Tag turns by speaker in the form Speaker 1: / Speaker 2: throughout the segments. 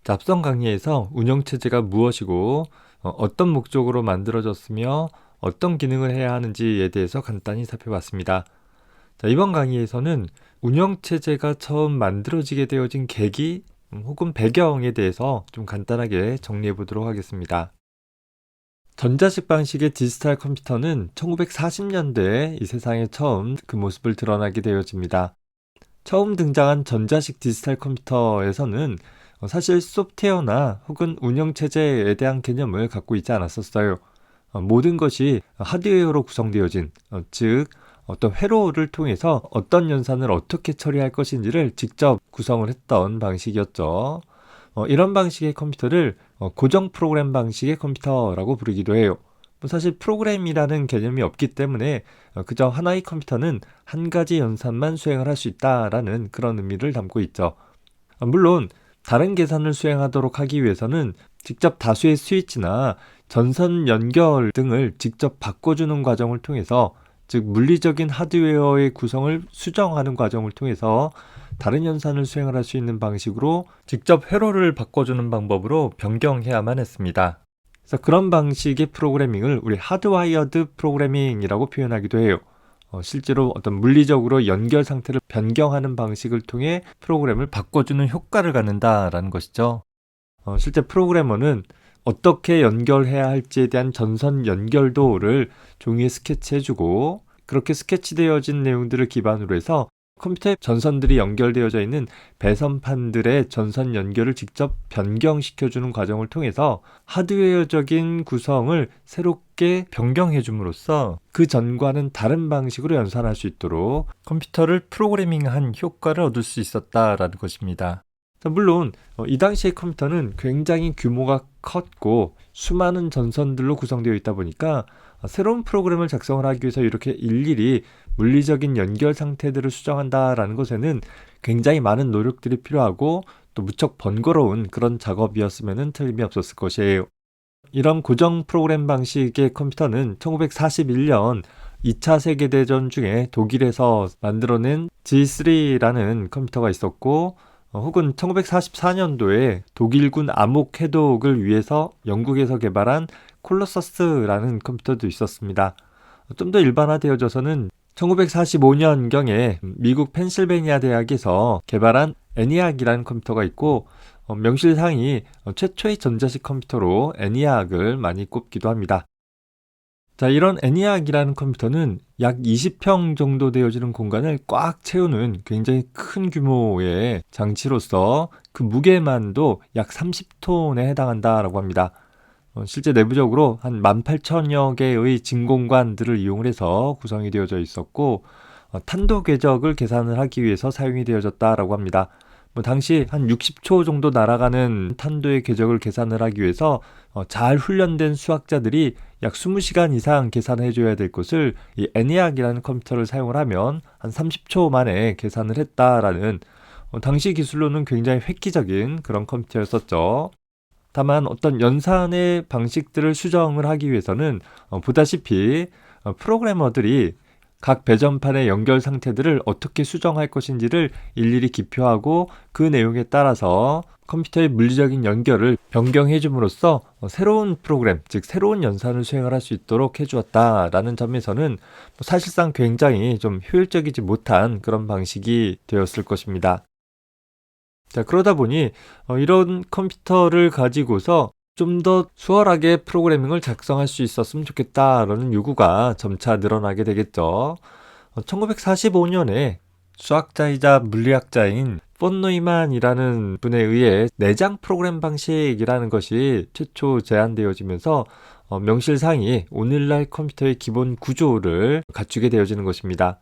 Speaker 1: 자, 앞선 강의에서 운영체제가 무엇이고 어떤 목적으로 만들어졌으며 어떤 기능을 해야 하는지에 대해서 간단히 살펴봤습니다. 자, 이번 강의에서는 운영체제가 처음 만들어지게 되어진 계기 혹은 배경에 대해서 좀 간단하게 정리해 보도록 하겠습니다. 전자식 방식의 디지털 컴퓨터는 1940년대에 이 세상에 처음 그 모습을 드러나게 되어집니다. 처음 등장한 전자식 디지털 컴퓨터에서는 사실 소프트웨어나 혹은 운영체제에 대한 개념을 갖고 있지 않았었어요. 모든 것이 하드웨어로 구성되어진, 즉 어떤 회로를 통해서 어떤 연산을 어떻게 처리할 것인지를 직접 구성을 했던 방식이었죠. 이런 방식의 컴퓨터를 고정 프로그램 방식의 컴퓨터라고 부르기도 해요. 사실 프로그램이라는 개념이 없기 때문에 그저 하나의 컴퓨터는 한 가지 연산만 수행을 할 수 있다라는 그런 의미를 담고 있죠. 물론 다른 계산을 수행하도록 하기 위해서는 직접 다수의 스위치나 전선 연결 등을 직접 바꿔주는 과정을 통해서, 즉 물리적인 하드웨어의 구성을 수정하는 과정을 통해서 다른 연산을 수행을 할 수 있는 방식으로 직접 회로를 바꿔주는 방법으로 변경해야만 했습니다. 그래서 그런 방식의 프로그래밍을 우리 하드와이어드 프로그래밍이라고 표현하기도 해요. 실제로 어떤 물리적으로 연결 상태를 변경하는 방식을 통해 프로그램을 바꿔주는 효과를 갖는다라는 것이죠. 실제 프로그래머는 어떻게 연결해야 할지에 대한 전선 연결도를 종이에 스케치해주고, 그렇게 스케치되어진 내용들을 기반으로 해서 컴퓨터에 전선들이 연결되어져 있는 배선판들의 전선 연결을 직접 변경시켜주는 과정을 통해서 하드웨어적인 구성을 새롭게 변경해 줌으로써 그 전과는 다른 방식으로 연산할 수 있도록 컴퓨터를 프로그래밍한 효과를 얻을 수 있었다라는 것입니다. 물론 이 당시의 컴퓨터는 굉장히 규모가 컸고 수많은 전선들로 구성되어 있다 보니까 새로운 프로그램을 작성을 하기 위해서 이렇게 일일이 물리적인 연결 상태들을 수정한다라는 것에는 굉장히 많은 노력들이 필요하고 또 무척 번거로운 그런 작업이었으면 틀림이 없었을 것이에요. 이런 고정 프로그램 방식의 컴퓨터는 1941년 2차 세계대전 중에 독일에서 만들어낸 G3라는 컴퓨터가 있었고, 혹은 1944년도에 독일군 암흑 해독을 위해서 영국에서 개발한 콜로서스라는 컴퓨터도 있었습니다. 좀 더 일반화되어져서는 1945년경에 미국 펜실베니아 대학에서 개발한 애니악이라는 컴퓨터가 있고, 명실상히 최초의 전자식 컴퓨터로 애니악을 많이 꼽기도 합니다. 자, 이런 애니악이라는 컴퓨터는 약 20평 정도 되어지는 공간을 꽉 채우는 굉장히 큰 규모의 장치로서 그 무게만도 약 30톤에 해당한다라고 합니다. 실제 내부적으로 한 18,000여 개의 진공관들을 이용해서 구성이 되어져 있었고, 탄도 궤적을 계산을 하기 위해서 사용이 되어졌다라고 합니다. 당시 한 60초 정도 날아가는 탄도의 궤적을 계산을 하기 위해서 잘 훈련된 수학자들이 약 20시간 이상 계산을 해줘야 될 것을 이 애니악이라는 컴퓨터를 사용을 하면 한 30초 만에 계산을 했다라는, 당시 기술로는 굉장히 획기적인 그런 컴퓨터였었죠. 다만 어떤 연산의 방식들을 수정을 하기 위해서는 보다시피 프로그래머들이 각 배전판의 연결 상태들을 어떻게 수정할 것인지를 일일이 기표하고 그 내용에 따라서 컴퓨터의 물리적인 연결을 변경해 줌으로써 새로운 프로그램, 즉 새로운 연산을 수행을 할 수 있도록 해주었다라는 점에서는 사실상 굉장히 좀 효율적이지 못한 그런 방식이 되었을 것입니다. 자, 그러다 보니 이런 컴퓨터를 가지고서 좀 더 수월하게 프로그래밍을 작성할 수 있었으면 좋겠다라는 요구가 점차 늘어나게 되겠죠. 1945년에 수학자이자 물리학자인 폰 노이만이라는 분에 의해 내장 프로그램 방식이라는 것이 최초 제안되어지면서 명실상히 오늘날 컴퓨터의 기본 구조를 갖추게 되어지는 것입니다.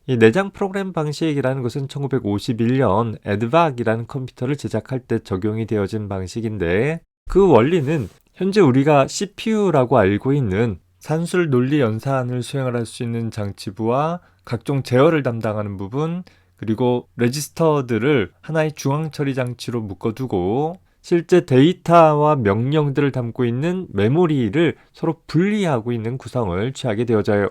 Speaker 1: 이 내장 프로그램 방식이라는 것은 1951년 에드박이라는 컴퓨터를 제작할 때 적용이 되어진 방식인데, 그 원리는 현재 우리가 CPU라고 알고 있는 산술 논리 연산을 수행을 할 수 있는 장치부와 각종 제어를 담당하는 부분, 그리고 레지스터들을 하나의 중앙 처리 장치로 묶어두고 실제 데이터와 명령들을 담고 있는 메모리를 서로 분리하고 있는 구성을 취하게 되어져요.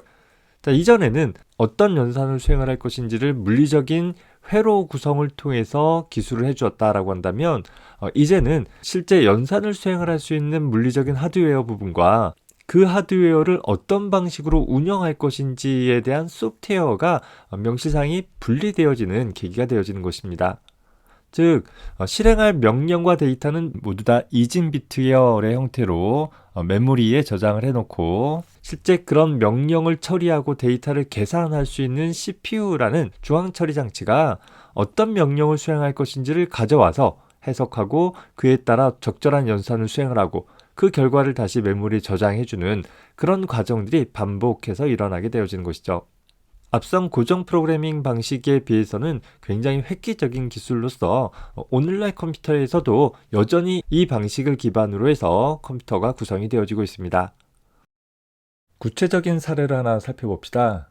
Speaker 1: 자, 이전에는 어떤 연산을 수행을 할 것인지를 물리적인 회로 구성을 통해서 기술을 해주었다라고 한다면 이제는 실제 연산을 수행을 할 수 있는 물리적인 하드웨어 부분과 그 하드웨어를 어떤 방식으로 운영할 것인지에 대한 소프트웨어가 명시상이 분리되어지는 계기가 되어지는 것입니다. 즉 실행할 명령과 데이터는 모두 다 이진 비트열의 형태로 메모리에 저장을 해놓고 실제 그런 명령을 처리하고 데이터를 계산할 수 있는 CPU라는 중앙 처리 장치가 어떤 명령을 수행할 것인지를 가져와서 해석하고 그에 따라 적절한 연산을 수행을 하고 그 결과를 다시 메모리에 저장해주는 그런 과정들이 반복해서 일어나게 되어지는 것이죠. 앞선 고정 프로그래밍 방식에 비해서는 굉장히 획기적인 기술로서 오늘날 컴퓨터에서도 여전히 이 방식을 기반으로 해서 컴퓨터가 구성이 되어지고 있습니다. 구체적인 사례를 하나 살펴봅시다.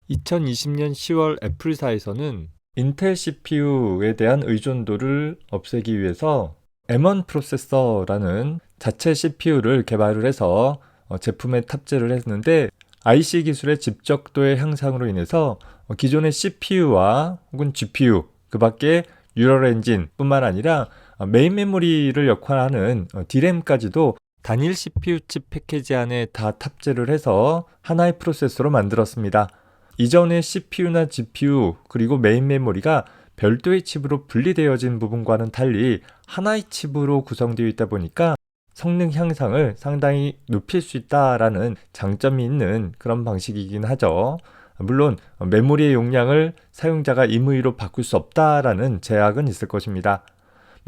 Speaker 1: 2020년 10월 애플사에서는 인텔 CPU에 대한 의존도를 없애기 위해서 M1 프로세서라는 자체 CPU를 개발을 해서 제품에 탑재를 했는데 IC 기술의 집적도의 향상으로 인해서 기존의 CPU와 혹은 GPU, 그 밖에 뉴럴 엔진 뿐만 아니라 메인 메모리를 역할하는 DRAM까지도 단일 CPU 칩 패키지 안에 다 탑재를 해서 하나의 프로세서로 만들었습니다. 이전의 CPU나 GPU 그리고 메인 메모리가 별도의 칩으로 분리되어진 부분과는 달리 하나의 칩으로 구성되어 있다 보니까 성능 향상을 상당히 높일 수 있다라는 장점이 있는 그런 방식이긴 하죠. 물론 메모리의 용량을 사용자가 임의로 바꿀 수 없다라는 제약은 있을 것입니다.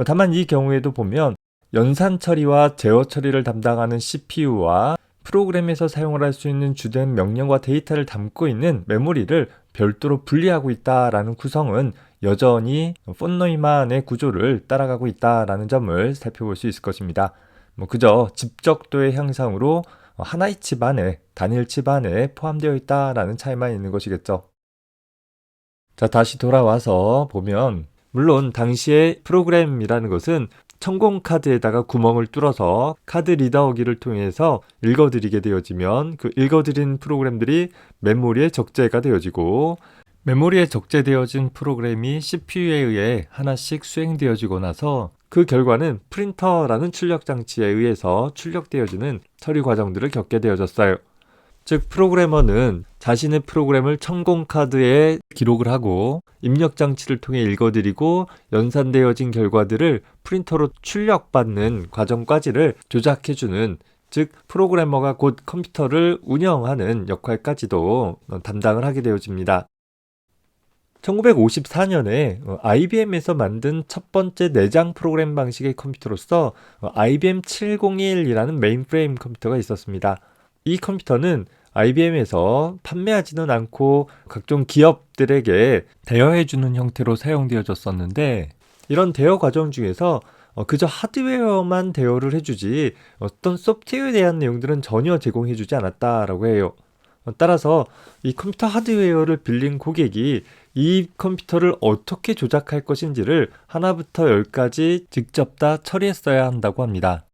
Speaker 1: 다만 이 경우에도 보면 연산 처리와 제어 처리를 담당하는 CPU와 프로그램에서 사용을 할 수 있는 주된 명령과 데이터를 담고 있는 메모리를 별도로 분리하고 있다라는 구성은 여전히 폰 노이만의 구조를 따라가고 있다라는 점을 살펴볼 수 있을 것입니다. 그저 집적도의 향상으로 하나의 칩 안에, 단일 칩 안에 포함되어 있다라는 차이만 있는 것이겠죠. 자, 다시 돌아와서 보면 물론 당시의 프로그램이라는 것은 천공 카드에다가 구멍을 뚫어서 카드 리더기를 통해서 읽어드리게 되어지면 그 읽어드린 프로그램들이 메모리에 적재가 되어지고 메모리에 적재되어진 프로그램이 CPU에 의해 하나씩 수행되어지고 나서 그 결과는 프린터라는 출력 장치에 의해서 출력되어지는 처리 과정들을 겪게 되어졌어요. 즉 프로그래머는 자신의 프로그램을 천공 카드에 기록을 하고 입력 장치를 통해 읽어드리고 연산되어진 결과들을 프린터로 출력받는 과정까지를 조작해주는, 즉 프로그래머가 곧 컴퓨터를 운영하는 역할까지도 담당을 하게 되어집니다. 1954년에 IBM에서 만든 첫 번째 내장 프로그램 방식의 컴퓨터로서 IBM 701이라는 메인프레임 컴퓨터가 있었습니다. 이 컴퓨터는 IBM에서 판매하지는 않고 각종 기업들에게 대여해주는 형태로 사용되어졌었는데, 이런 대여 과정 중에서 그저 하드웨어만 대여를 해주지 어떤 소프트웨어에 대한 내용들은 전혀 제공해주지 않았다라고 해요. 따라서 이 컴퓨터 하드웨어를 빌린 고객이 이 컴퓨터를 어떻게 조작할 것인지를 하나부터 10까지 직접 다 처리했어야 한다고 합니다.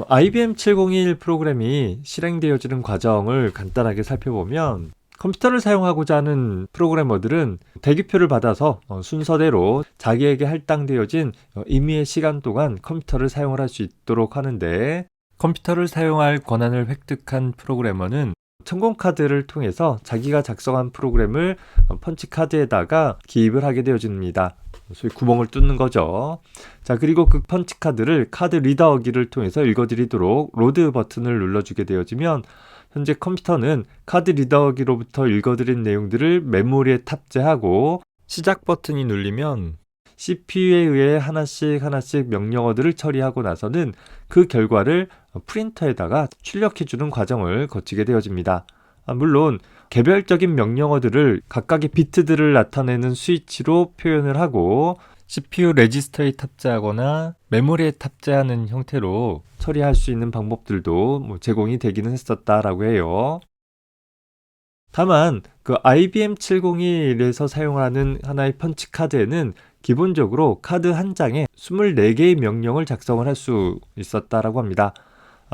Speaker 1: IBM 701 프로그램이 실행되어지는 과정을 간단하게 살펴보면 컴퓨터를 사용하고자 하는 프로그래머들은 대기표를 받아서 순서대로 자기에게 할당되어진 임의의 시간 동안 컴퓨터를 사용을 할 수 있도록 하는데, 컴퓨터를 사용할 권한을 획득한 프로그래머는 천공카드를 통해서 자기가 작성한 프로그램을 펀치카드에다가 기입을 하게 되어집니다. 소위 구멍을 뚫는 거죠. 자, 그리고 그 펀치카드를 카드 리더기를 통해서 읽어드리도록 로드 버튼을 눌러주게 되어지면 현재 컴퓨터는 카드 리더기로부터 읽어드린 내용들을 메모리에 탑재하고 시작 버튼이 눌리면 CPU에 의해 하나씩 명령어들을 처리하고 나서는 그 결과를 프린터에다가 출력해주는 과정을 거치게 되어집니다. 물론 개별적인 명령어들을 각각의 비트들을 나타내는 스위치로 표현을 하고 CPU 레지스터에 탑재하거나 메모리에 탑재하는 형태로 처리할 수 있는 방법들도 제공이 되기는 했었다라고 해요. 다만 그 IBM 701에서 사용하는 하나의 펀치 카드에는 기본적으로 카드 한 장에 24개의 명령을 작성을 할 수 있었다라고 합니다.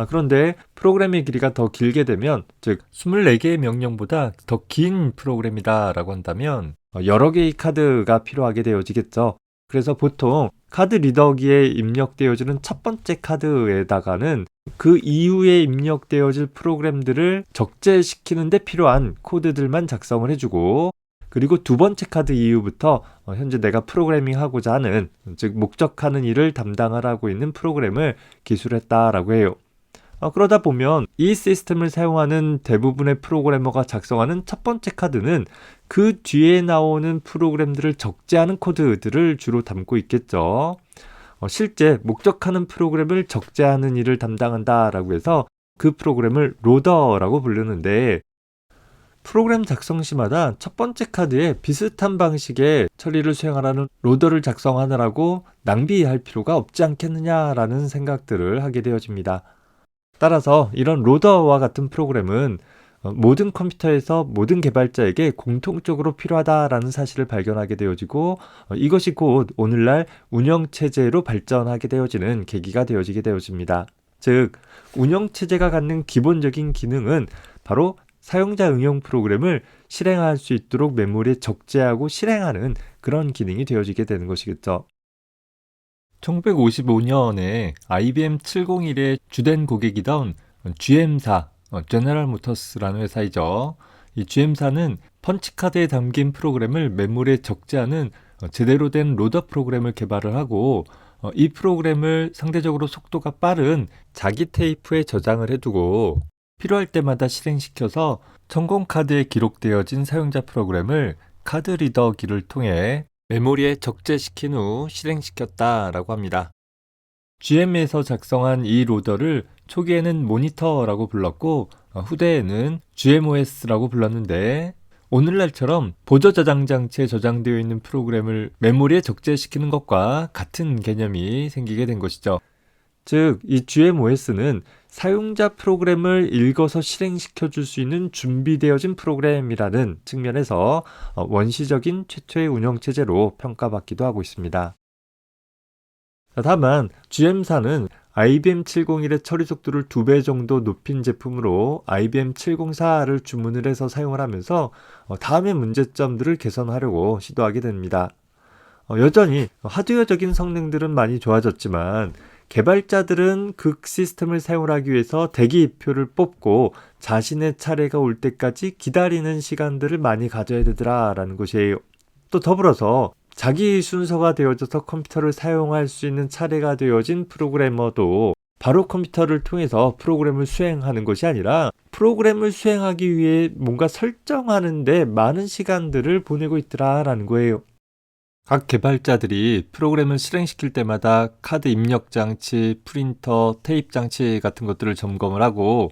Speaker 1: 그런데 프로그램의 길이가 더 길게 되면, 즉 24개의 명령보다 더 긴 프로그램이다 라고 한다면 여러 개의 카드가 필요하게 되어지겠죠. 그래서 보통 카드 리더기에 입력되어지는 첫 번째 카드에다가는 그 이후에 입력되어질 프로그램들을 적재시키는 데 필요한 코드들만 작성을 해주고, 그리고 두 번째 카드 이후부터 현재 내가 프로그래밍하고자 하는, 즉 목적하는 일을 담당하라고 있는 프로그램을 기술했다라고 해요. 그러다 보면 이 시스템을 사용하는 대부분의 프로그래머가 작성하는 첫 번째 카드는 그 뒤에 나오는 프로그램들을 적재하는 코드들을 주로 담고 있겠죠. 실제 목적하는 프로그램을 적재하는 일을 담당한다라고 해서 그 프로그램을 로더라고 부르는데, 프로그램 작성 시마다 첫 번째 카드에 비슷한 방식의 처리를 수행하라는 로더를 작성하느라고 낭비할 필요가 없지 않겠느냐라는 생각들을 하게 되어집니다. 따라서 이런 로더와 같은 프로그램은 모든 컴퓨터에서 모든 개발자에게 공통적으로 필요하다라는 사실을 발견하게 되어지고, 이것이 곧 오늘날 운영체제로 발전하게 되어지는 계기가 되어지게 되어집니다. 즉, 운영체제가 갖는 기본적인 기능은 바로 사용자 응용 프로그램을 실행할 수 있도록 메모리에 적재하고 실행하는 그런 기능이 되어지게 되는 것이겠죠. 1955년에 IBM 701의 주된 고객이던 GM사, 제너럴 모터스라는 회사이죠. 이 GM사는 펀치카드에 담긴 프로그램을 메모리에 적재하는 제대로 된 로더 프로그램을 개발을 하고, 이 프로그램을 상대적으로 속도가 빠른 자기 테이프에 저장을 해두고 필요할 때마다 실행시켜서 성공 카드에 기록되어진 사용자 프로그램을 카드 리더기를 통해 메모리에 적재시킨 후 실행시켰다라고 합니다. GM에서 작성한 이 로더를 초기에는 모니터라고 불렀고 후대에는 GMOS라고 불렀는데, 오늘날처럼 보조 저장 장치에 저장되어 있는 프로그램을 메모리에 적재시키는 것과 같은 개념이 생기게 된 것이죠. 즉, 이 GMOS는 사용자 프로그램을 읽어서 실행시켜 줄 수 있는 준비되어진 프로그램이라는 측면에서 원시적인 최초의 운영체제로 평가받기도 하고 있습니다. 다만 GM사는 IBM 701의 처리 속도를 2배 정도 높인 제품으로 IBM 704를 주문을 해서 사용을 하면서 다음의 문제점들을 개선하려고 시도하게 됩니다. 여전히 하드웨어적인 성능들은 많이 좋아졌지만 개발자들은 그 시스템을 사용하기 위해서 대기표를 뽑고 자신의 차례가 올 때까지 기다리는 시간들을 많이 가져야 되더라라는 것이에요. 또 더불어서 자기 순서가 되어져서 컴퓨터를 사용할 수 있는 차례가 되어진 프로그래머도 바로 컴퓨터를 통해서 프로그램을 수행하는 것이 아니라 프로그램을 수행하기 위해 뭔가 설정하는데 많은 시간들을 보내고 있더라라는 거예요. 각 개발자들이 프로그램을 실행시킬 때마다 카드 입력 장치, 프린터, 테이프 장치 같은 것들을 점검을 하고,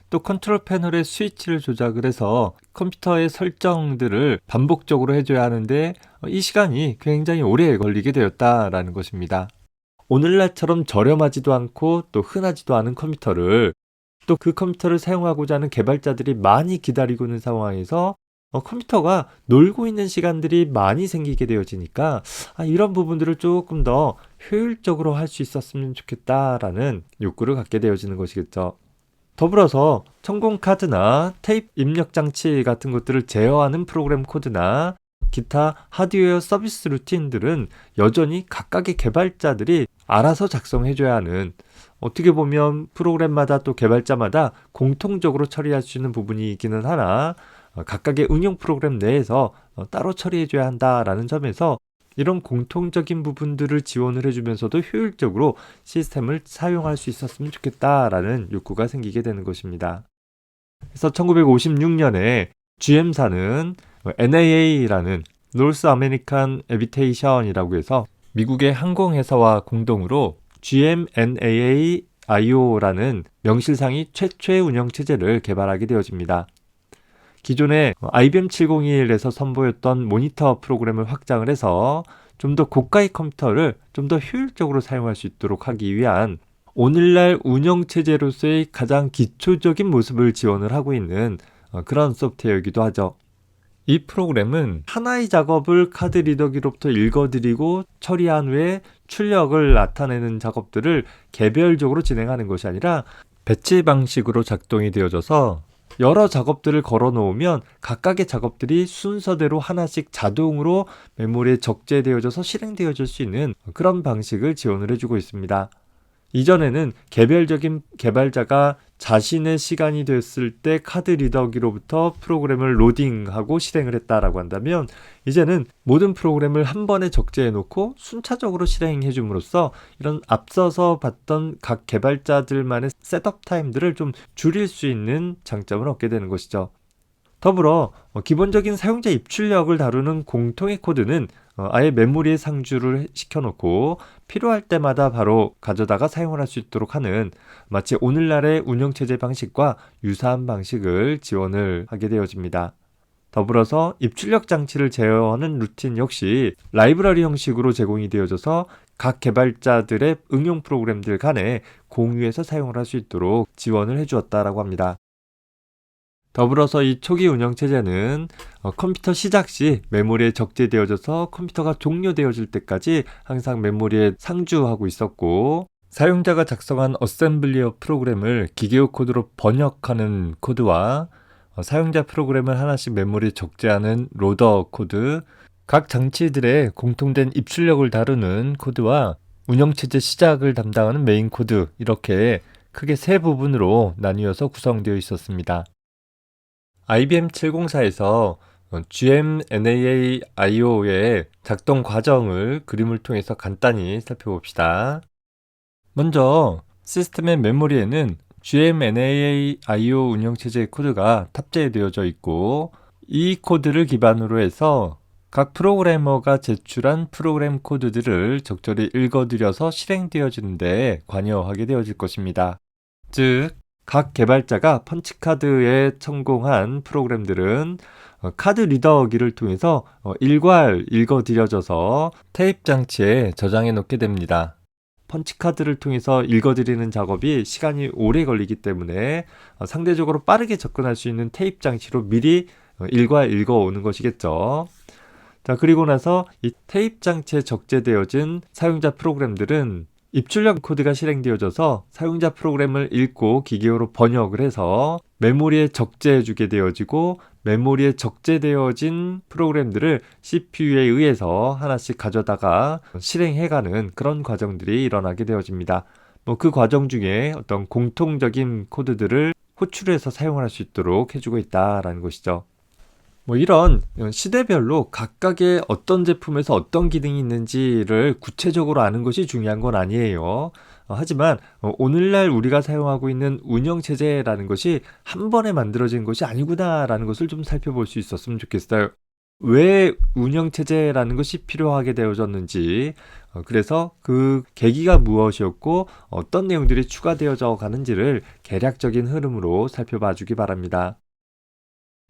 Speaker 1: 또 컨트롤 패널의 스위치를 조작을 해서 컴퓨터의 설정들을 반복적으로 해줘야 하는데 이 시간이 굉장히 오래 걸리게 되었다라는 것입니다. 오늘날처럼 저렴하지도 않고 또 흔하지도 않은 컴퓨터를, 또 그 컴퓨터를 사용하고자 하는 개발자들이 많이 기다리고 있는 상황에서 컴퓨터가 놀고 있는 시간들이 많이 생기게 되어지니까 이런 부분들을 조금 더 효율적으로 할 수 있었으면 좋겠다라는 욕구를 갖게 되어지는 것이겠죠. 더불어서 성공 카드나 테이프 입력 장치 같은 것들을 제어하는 프로그램 코드나 기타 하드웨어 서비스 루틴들은 여전히 각각의 개발자들이 알아서 작성해줘야 하는, 어떻게 보면 프로그램마다 또 개발자마다 공통적으로 처리할 수 있는 부분이기는 하나 각각의 응용 프로그램 내에서 따로 처리해줘야 한다라는 점에서 이런 공통적인 부분들을 지원을 해주면서도 효율적으로 시스템을 사용할 수 있었으면 좋겠다라는 욕구가 생기게 되는 것입니다. 그래서 1956년에 GM사는 NAA라는 North American Aviation이라고 해서 미국의 항공회사와 공동으로 GMNAA-IO라는 명실상이 최초의 운영체제를 개발하게 되어집니다. 기존의 IBM 701에서 선보였던 모니터 프로그램을 확장을 해서 좀 더 고가의 컴퓨터를 좀 더 효율적으로 사용할 수 있도록 하기 위한 오늘날 운영체제로서의 가장 기초적인 모습을 지원을 하고 있는 그런 소프트웨어이기도 하죠. 이 프로그램은 하나의 작업을 카드 리더기로부터 읽어드리고 처리한 후에 출력을 나타내는 작업들을 개별적으로 진행하는 것이 아니라 배치 방식으로 작동이 되어져서 여러 작업들을 걸어 놓으면 각각의 작업들이 순서대로 하나씩 자동으로 메모리에 적재되어져서 실행되어질 수 있는 그런 방식을 지원을 해주고 있습니다. 이전에는 개별적인 개발자가 자신의 시간이 됐을 때 카드 리더기로부터 프로그램을 로딩하고 실행을 했다라고 한다면, 이제는 모든 프로그램을 한 번에 적재해 놓고 순차적으로 실행해 줌으로써 이런 앞서서 봤던 각 개발자들만의 셋업 타임들을 좀 줄일 수 있는 장점을 얻게 되는 것이죠. 더불어 기본적인 사용자 입출력을 다루는 공통의 코드는 아예 메모리에 상주를 시켜놓고 필요할 때마다 바로 가져다가 사용을 할 수 있도록 하는, 마치 오늘날의 운영체제 방식과 유사한 방식을 지원을 하게 되어집니다. 더불어서 입출력 장치를 제어하는 루틴 역시 라이브러리 형식으로 제공이 되어져서 각 개발자들의 응용 프로그램들 간에 공유해서 사용을 할 수 있도록 지원을 해주었다라고 합니다. 더불어서 이 초기 운영체제는 컴퓨터 시작 시 메모리에 적재되어져서 컴퓨터가 종료되어질 때까지 항상 메모리에 상주하고 있었고, 사용자가 작성한 어셈블리어 프로그램을 기계어 코드로 번역하는 코드와 사용자 프로그램을 하나씩 메모리에 적재하는 로더 코드, 각 장치들의 공통된 입출력을 다루는 코드와 운영체제 시작을 담당하는 메인 코드, 이렇게 크게 세 부분으로 나뉘어서 구성되어 있었습니다. IBM 704에서 GMNAA-IO의 작동 과정을 그림을 통해서 간단히 살펴봅시다. 먼저 시스템의 메모리에는 GMNAA-IO 운영체제의 코드가 탑재되어져 있고, 이 코드를 기반으로 해서 각 프로그래머가 제출한 프로그램 코드들을 적절히 읽어들여서 실행되어지는 데 관여하게 되어질 것입니다. 즉, 각 개발자가 펀치카드에 성공한 프로그램들은 카드 리더기를 통해서 일괄 읽어들여져서 테이프 장치에 저장해 놓게 됩니다. 펀치카드를 통해서 읽어드리는 작업이 시간이 오래 걸리기 때문에 상대적으로 빠르게 접근할 수 있는 테이프 장치로 미리 일괄 읽어오는 것이겠죠. 자, 그리고 나서 이 테이프 장치에 적재되어진 사용자 프로그램들은 입출력 코드가 실행되어져서 사용자 프로그램을 읽고 기계어로 번역을 해서 메모리에 적재해주게 되어지고, 메모리에 적재되어진 프로그램들을 CPU에 의해서 하나씩 가져다가 실행해가는 그런 과정들이 일어나게 되어집니다. 그 과정 중에 어떤 공통적인 코드들을 호출해서 사용할 수 있도록 해주고 있다라는 것이죠. 이런 시대별로 각각의 어떤 제품에서 어떤 기능이 있는지를 구체적으로 아는 것이 중요한 건 아니에요. 하지만 오늘날 우리가 사용하고 있는 운영체제라는 것이 한 번에 만들어진 것이 아니구나라는 것을 좀 살펴볼 수 있었으면 좋겠어요. 왜 운영체제라는 것이 필요하게 되어졌는지, 그래서 그 계기가 무엇이었고 어떤 내용들이 추가되어져 가는지를 개략적인 흐름으로 살펴봐 주기 바랍니다.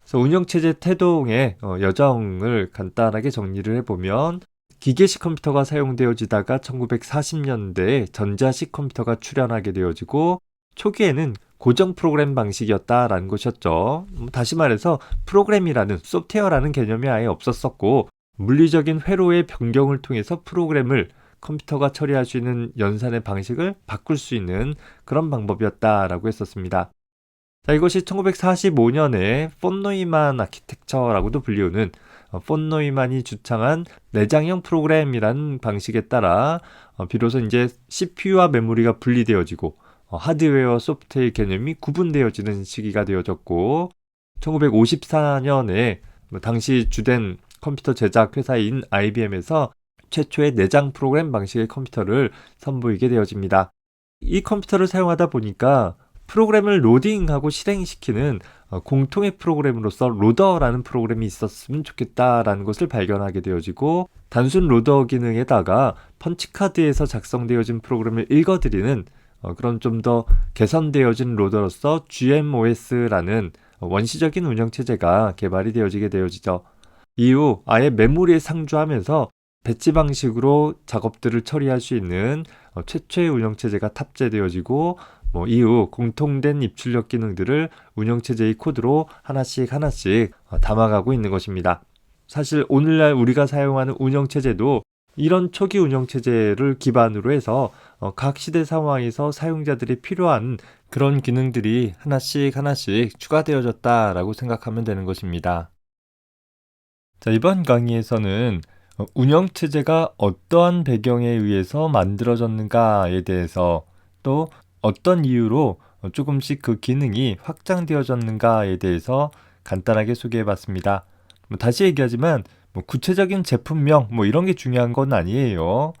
Speaker 1: 그래서 운영체제 태동의 여정을 간단하게 정리를 해보면, 기계식 컴퓨터가 사용되어지다가 1940년대에 전자식 컴퓨터가 출현하게 되어지고, 초기에는 고정 프로그램 방식이었다라는 것이었죠. 다시 말해서 프로그램이라는 소프트웨어라는 개념이 아예 없었었고, 물리적인 회로의 변경을 통해서 프로그램을 컴퓨터가 처리할 수 있는 연산의 방식을 바꿀 수 있는 그런 방법이었다라고 했었습니다. 자, 이것이 1945년에 폰 노이만 아키텍처라고도 불리우는 폰 노이만이 주창한 내장형 프로그램이라는 방식에 따라 비로소 이제 CPU와 메모리가 분리되어지고 하드웨어와 소프트웨어 개념이 구분되어지는 시기가 되어졌고, 1954년에 당시 주된 컴퓨터 제작 회사인 IBM에서 최초의 내장 프로그램 방식의 컴퓨터를 선보이게 되어집니다. 이 컴퓨터를 사용하다 보니까 프로그램을 로딩하고 실행시키는 공통의 프로그램으로서 로더라는 프로그램이 있었으면 좋겠다라는 것을 발견하게 되어지고, 단순 로더 기능에다가 펀치카드에서 작성되어진 프로그램을 읽어드리는 그런 좀 더 개선되어진 로더로서 GMOS라는 원시적인 운영체제가 개발이 되어지게 되어지죠. 이후 아예 메모리에 상주하면서 배치 방식으로 작업들을 처리할 수 있는 최초의 운영체제가 탑재되어지고, 이후 공통된 입출력 기능들을 운영체제의 코드로 하나씩 담아가고 있는 것입니다. 사실 오늘날 우리가 사용하는 운영체제도 이런 초기 운영체제를 기반으로 해서 각 시대 상황에서 사용자들이 필요한 그런 기능들이 하나씩 하나씩 추가되어졌다라고 생각하면 되는 것입니다. 자, 이번 강의에서는 운영체제가 어떠한 배경에 의해서 만들어졌는가에 대해서 또 어떤 이유로 조금씩 그 기능이 확장되어졌는가에 대해서 간단하게 소개해 봤습니다. 다시 얘기하지만 구체적인 제품명 이런 게 중요한 건 아니에요.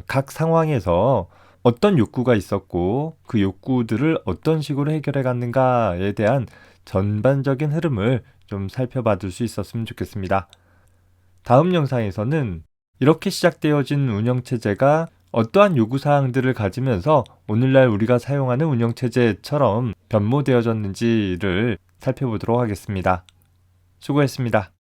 Speaker 1: 각 상황에서 어떤 욕구가 있었고 그 욕구들을 어떤 식으로 해결해 갔는가에 대한 전반적인 흐름을 좀 살펴봐 줄 수 있었으면 좋겠습니다. 다음 영상에서는 이렇게 시작되어진 운영체제가 어떠한 요구사항들을 가지면서 오늘날 우리가 사용하는 운영체제처럼 변모되어졌는지를 살펴보도록 하겠습니다. 수고했습니다.